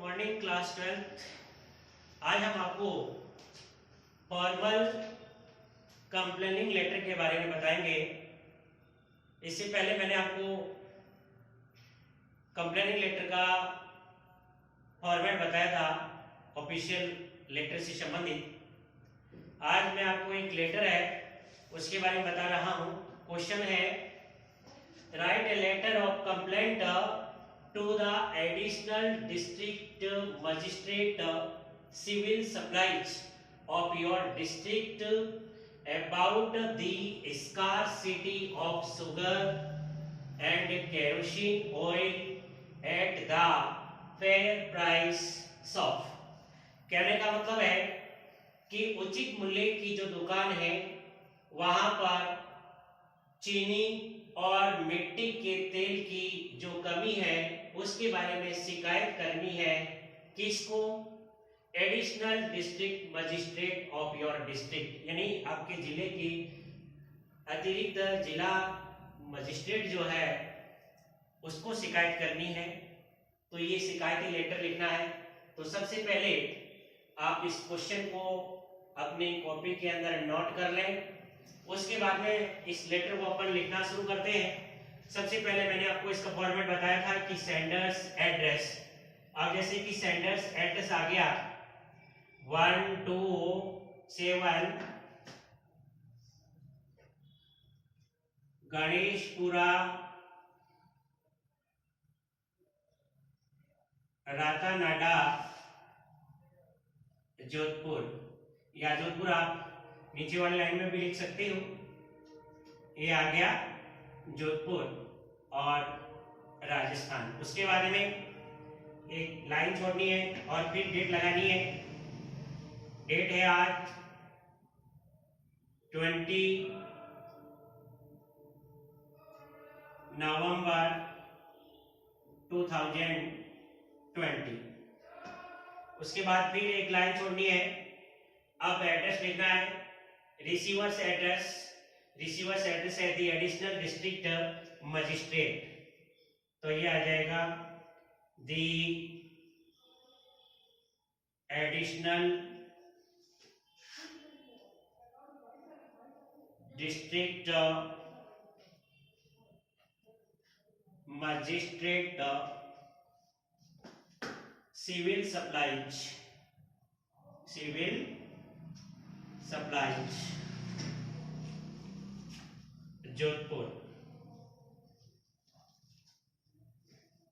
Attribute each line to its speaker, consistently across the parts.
Speaker 1: Morning class 12। आज हम आपको फॉर्मल कंप्लेनिंग लेटर के बारे में बताएंगे। इससे पहले मैंने आपको कंप्लेनिंग लेटर का फॉर्मेट बताया था ऑफिशियल लेटर से संबंधित। आज मैं आपको एक लेटर है उसके बारे में बता रहा हूँ। क्वेश्चन है, write a letter of complaint to the additional district magistrate civil supplies of your district about the scarcity of sugar and kerosene oil at the fair price shop। कहने का मतलब है कि उचित मूल्य की जो दुकान है वहां पर चीनी और मिट्टी के तेल की जो कमी है उसके बारे में शिकायत करनी है। किसको? Additional district magistrate of your district, यानी आपके जिले की अतिरिक्त जिला मजिस्ट्रेट जो है उसको शिकायत करनी है। तो ये शिकायती लेटर लिखना है। तो सबसे पहले आप इस क्वेश्चन को अपनी कॉपी के अंदर नोट कर लें। उसके बाद में इस लेटर को अपन लिखना शुरू करते हैं। सबसे पहले मैंने आपको इसका फॉर्मेट बताया था कि सेंडर्स एड्रेस। अब जैसे कि सेंडर्स एड्रेस आ गया 127 गणेशपुरा रातानाडा जोधपुर, या जोधपुर आप नीचे वाली लाइन में भी लिख सकते हो। ये आ गया जोधपुर और राजस्थान। उसके बारे में एक लाइन छोड़नी है और फिर डेट लगानी है। डेट है आज 20 नवंबर 2020। उसके बाद फिर एक लाइन छोड़नी है। अब एड्रेस लिखना है, रिसीवर्स एड्रेस। रिसीवर्स एड्रेस है दी एडिशनल डिस्ट्रिक्ट मजिस्ट्रेट, तो ये आ जाएगा the additional district magistrate civil supplies, civil supplies Jodhpur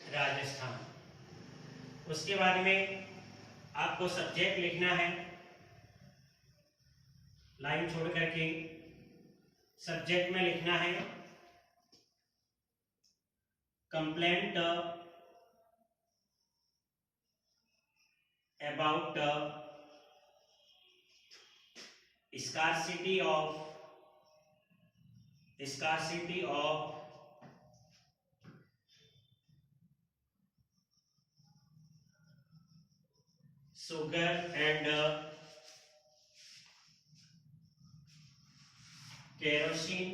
Speaker 1: Rajasthan. उसके बाद में आपको सब्जेक्ट लिखना है, लाइन छोड़ करके सब्जेक्ट में लिखना है complaint about scarcity of sugar and kerosene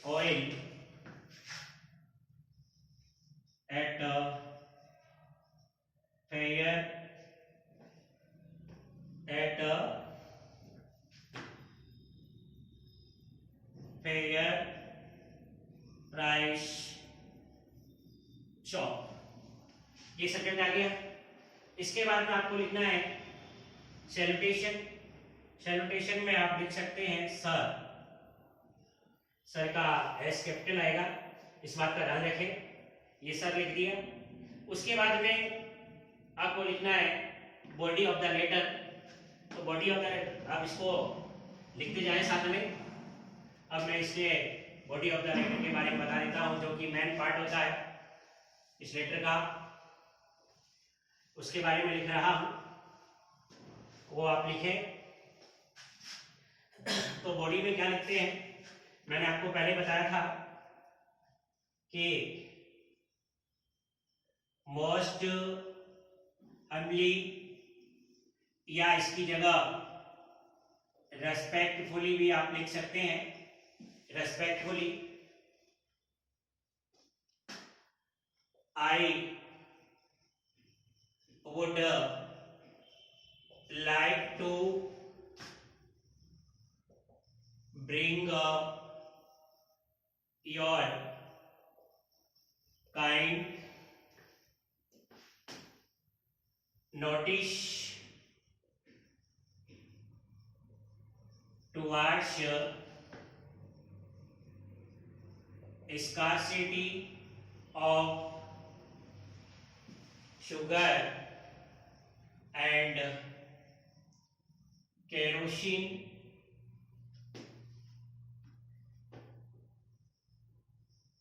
Speaker 1: oil at fair price shop. ये सब्जेक्ट आ गया। इसके बाद में आपको लिखना है सैल्यूटेशन। सैल्यूटेशन में आप लिख सकते हैं सर। सर का एस कैपिटल आएगा, इस बात का ध्यान रखें। ये सर लिख दिया। उसके बाद में आपको लिखना है बॉडी ऑफ द लेटर। तो बॉडी ऑफ द लेटर आप इसको लिखते जाएं साथ में। अब मैं इसलिए बॉडी ऑफ द लेटर के बारे में बता देता हूं, जो कि मेन पार्ट होता है इस लेटर का, उसके बारे में लिख रहा हूं, वो आप लिखें। तो बॉडी में क्या लिखते हैं, मैंने आपको पहले बताया था कि मोस्ट हम्बली, या इसकी जगह रेस्पेक्टफुली भी आप लिख सकते हैं। Respectfully I would like to bring your kind notice towards scarcity of sugar and kerosene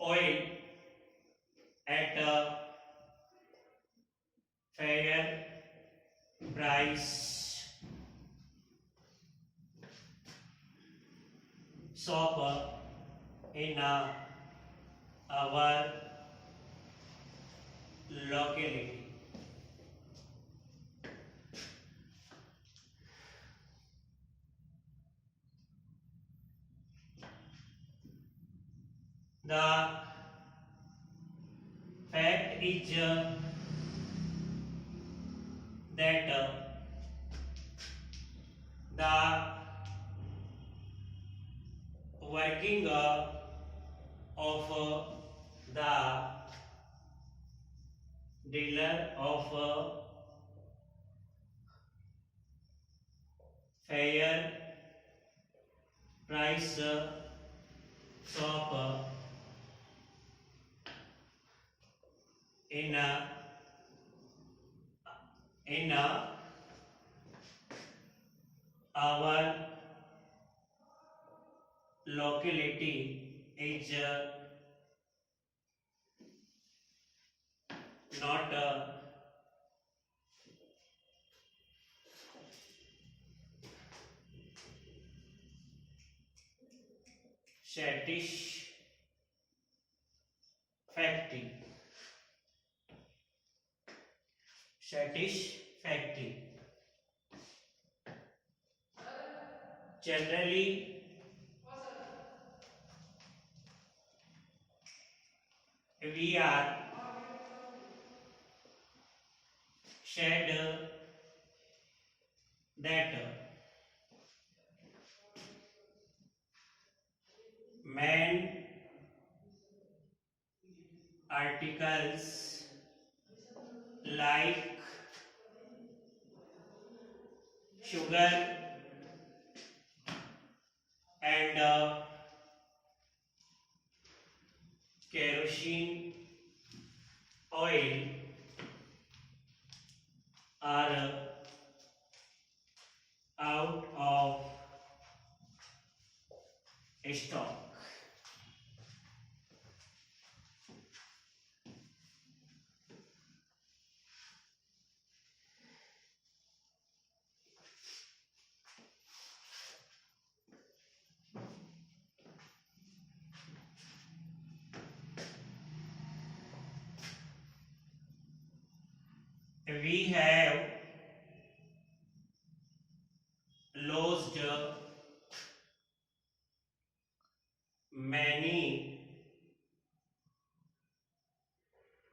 Speaker 1: oil at a fair price. Shop in our locality. The fact is that the working of the dealer of fair price shop in our locality is not satisfactory. Generally, we are said that main articles like sugar and kerosene oil are out of stock. We have lost many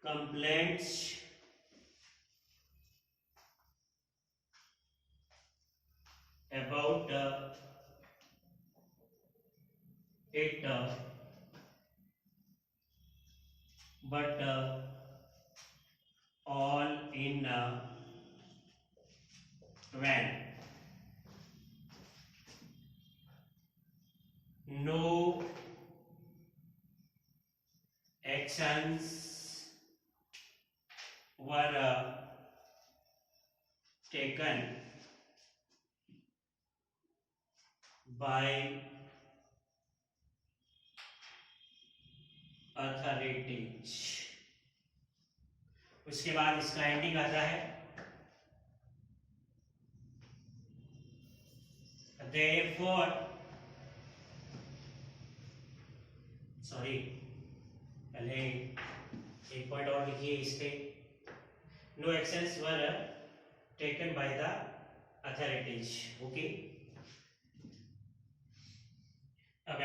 Speaker 1: complaints about it, but all in vain. No actions were taken by authorities. उसके बाद इसका ending आता है therefore sorry पहले एक point और लिखिए इस पे no actions were taken by the authorities okay अब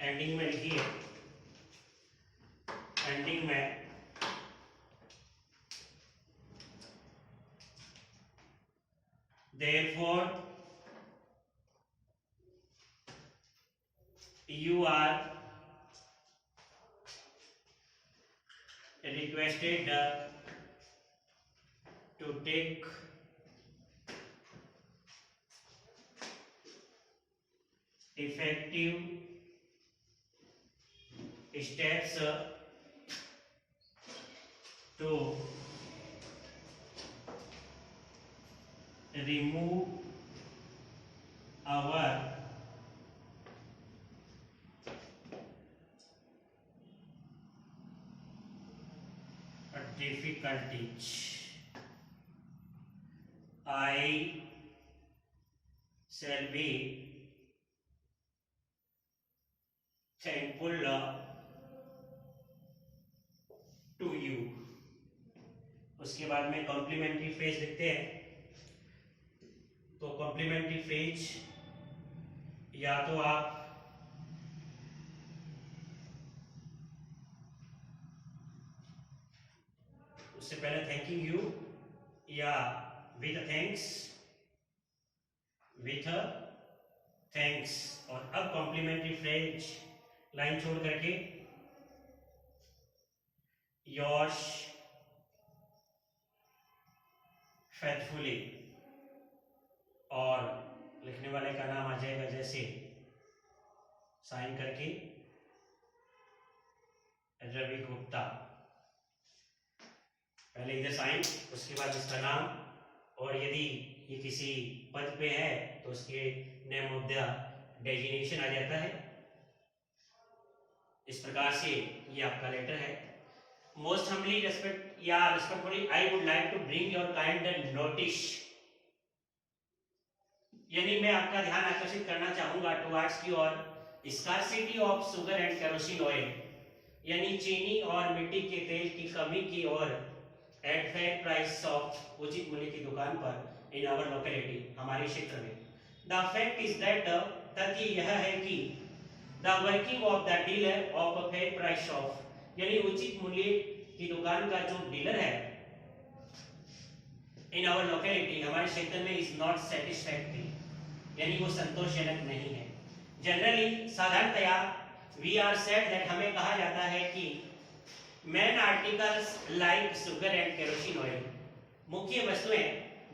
Speaker 1: एंडिंग में लिखिए एंडिंग में therefore you are requested to take effective steps to remove our difficulties. I shall be thankful to you. उसके बाद में कॉम्प्लीमेंट्री फ्रेज लिखते हैं। तो कॉम्प्लीमेंट्री फ्रेज या तो आप उससे पहले थैंकिंग यू या विथ थैंक्स और अब कॉम्प्लीमेंट्री फ्रेज लाइन छोड़ करके योर्स फेथफुली और लिखने वाले का नाम आ जाएगा जैसे साइन करके रवि गुप्ता। पहले इधर साइन, उसके बाद इसका नाम, और यदि ये किसी पद पे है तो उसके नेम ऑफ द डेजिग्नेशन आ जाता है। इस प्रकार से ये आपका लेटर है। Most humbly respectfully I would like to bring your kind notice, यानी मैं आपका ध्यान आकर्षित करना चाहूंगा टुवर्ड्स की ओर scarcity of sugar and kerosene oil, यानी चीनी और मिट्टी के तेल की कमी की ओर एट फेयर प्राइस ऑफ उचित मूल्य की दुकान पर इन आवर लोकेलिटी, हमारे क्षेत्र में। द फैक्ट इज दैट, तथ्य यह है कि the working of the dealer of a fair price of, यानी उचित मूल्य की दुकान का जो डीलर है इन आवर लोकेलिटी, हमारे क्षेत्र में, इज नॉट सेटिस्फैक्टरी, यानी वो संतोषजनक नहीं है। जनरली साधारणतया वी आर सेड दैट, हमें कहा जाता है कि main articles like sugar and kerosene oil, मुख्य वस्तुएं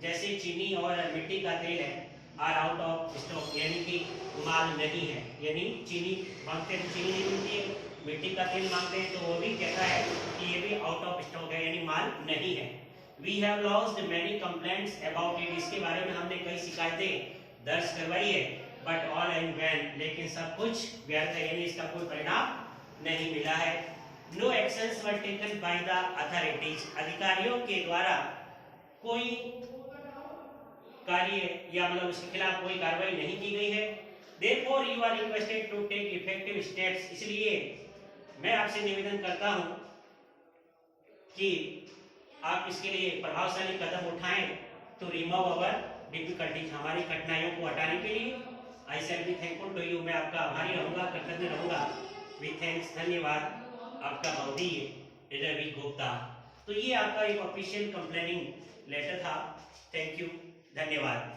Speaker 1: जैसे चीनी और मिट्टी का तेल है, आर आउट ऑफ स्टॉक, यानी कि माल नहीं है। यानी चीनी मांगते हैं तो चीनी नहीं मिलती है, मिट्टी का तेल मांगते हैं तो वो भी कहता है कि ये भी आउट ऑफ स्टॉक है, यानी माल नहीं है। We have lost many complaints about it, इसके बारे में हमने कई शिकायतें दर्ज करवाई है, बट ऑल इन वैन, लेकिन सब कुछ व्यर्थ है, यानी इसका कोई परिणाम नहीं मिला है। No actions were taken by the authorities, अधिकारियों के द्वारा कोई कार्य या मतलब उसके खिलाफ कोई कार्रवाई नहीं की गई है। Therefore you are requested to take effective steps, इसलिए मैं आपसे निवेदन करता हूं कि आप इसके लिए प्रभावशाली कदम उठाएं, to remove our difficulties, हमारी कठिनाइयों को हटाने के लिए। I shall be thankful to you, मैं आपका आभारी रहूंगा, कृतज्ञ रहूंगा। With thanks, धन्यवाद, आपका बहुदीय रवि गुप्ता। तो ये आपका एक ऑफिशियल कंप्लेनिंग लेटर था। थैंक यू, धन्यवाद।